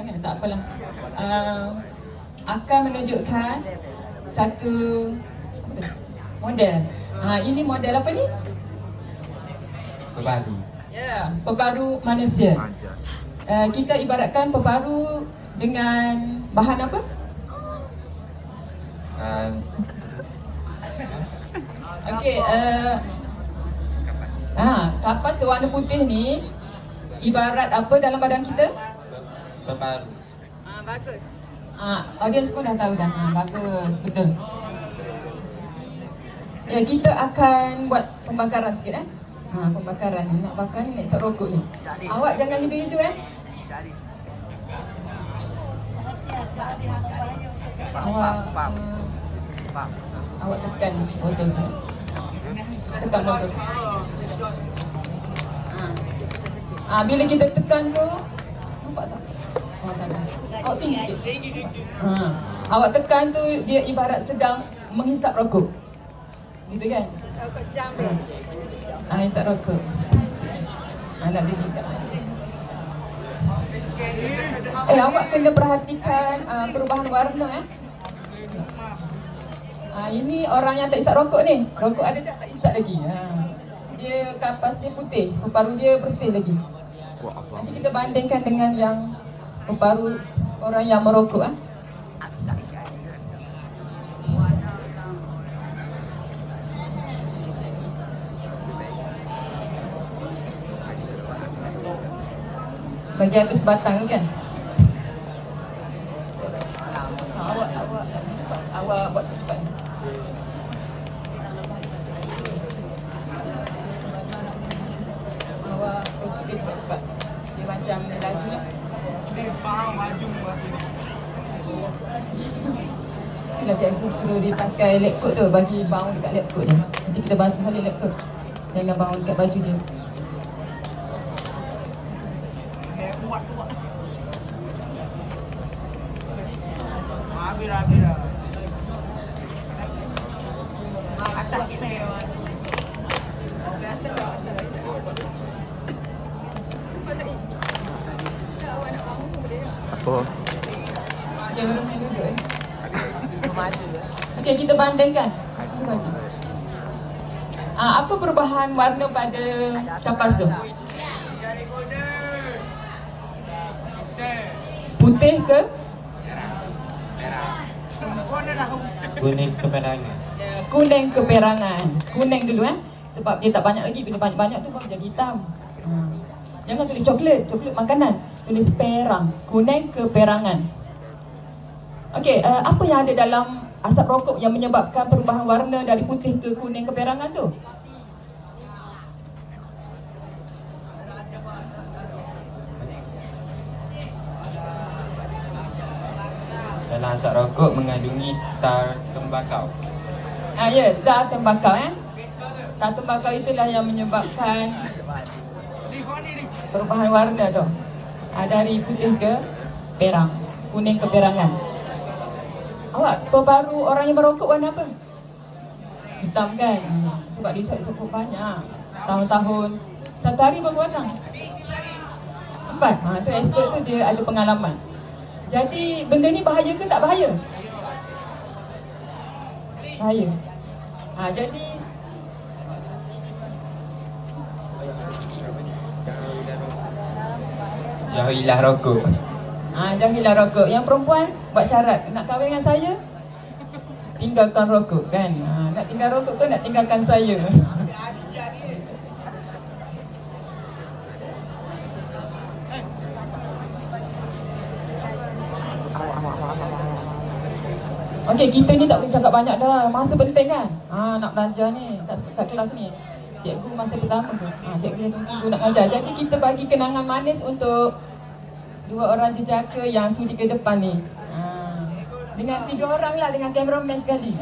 kan? Tak apalah. Akan menunjukkan satu apa tu? Model. Ini model apa ni? Pebaru. Ya, pebaru manusia. Kita ibaratkan pebaru dengan bahan apa? Okey, kapas warna putih ni ibarat apa dalam badan kita? Pebaru. Bagus. Audience pun dah tahu dah. Bagus, betul. Ya, kita akan buat pembakaran sikit pembakaran ni. Nak bakar ni, nak isap rokok ni. Awak jangan hidu-hidu Awak tekan botol tu. Tekan botol tu. Bila kita tekan tu, nampak tak? Tak ada. Awak tinggi sikit. Awak tekan tu, dia ibarat sedang menghisap rokok. Gitu kan? Hisap rokok. Tak ada kita. Awak kena perhatikan perubahan warna ini orang yang tak isap rokok ni. Rokok ada tak isap lagi. Dia kapas dia putih, peparu dia bersih lagi. Nanti kita bandingkan dengan yang peparu orang yang merokok. Bagi habis batang kan? Awak cepat. Awak buat cepat ni. Awak rujuk dia cepat-cepat. Dia macam laju lah. Dia faham maju buat ni. Itulah cikgu suruh dia pakai lab coat tu, bagi bau dekat lab coat dia. Nanti kita basuh balik lab coat. Jangan bau dekat baju dia. Kuat. Habis. Atas kita. Biasa tak? Apa? Jangan main duduk Okey, kita bandingkan. Apa perubahan warna pada kapas tu? Putih ke? Kuning keperangan. Kuning keperangan. Kuning dulu sebab dia tak banyak lagi. Bila banyak-banyak tu baru jadi hitam. Jangan tulis coklat makanan. Tulis perang. Kuning keperangan. Okey, apa yang ada dalam asap rokok yang menyebabkan perubahan warna dari putih ke kuning keperangan tu? Dalam asap rokok mengandungi tar tembakau. Ya, tar tembakau Tar tembakau itulah yang menyebabkan perubahan warna tu. Dari putih ke perang, kuning keperangan. Awak pebaru orang yang merokok warna apa? Hitam kan? Sebab dia cukup banyak tahun-tahun. Satu hari berapa batang? 4. Tu expert tu dia ada pengalaman. Jadi benda ni bahaya ke tak bahaya? Bahaya. Jadi Jauhilah rokok. Jauhilah rokok. Yang perempuan buat syarat nak kahwin dengan saya, tinggalkan rokok kan. Nak tinggal rokok ke nak tinggalkan saya? Okey, kita ni tak boleh cakap banyak dah. Masa penting kan? Nak belajar ni. Tak kelas ni. Cikgu masa pertama ke? Cikgu dah tunggu nak ngajar. Jadi kita bagi kenangan manis untuk dua orang jejaka yang sudi ke depan ni. Dengan 3 orang lah, dengan kameraman sekali.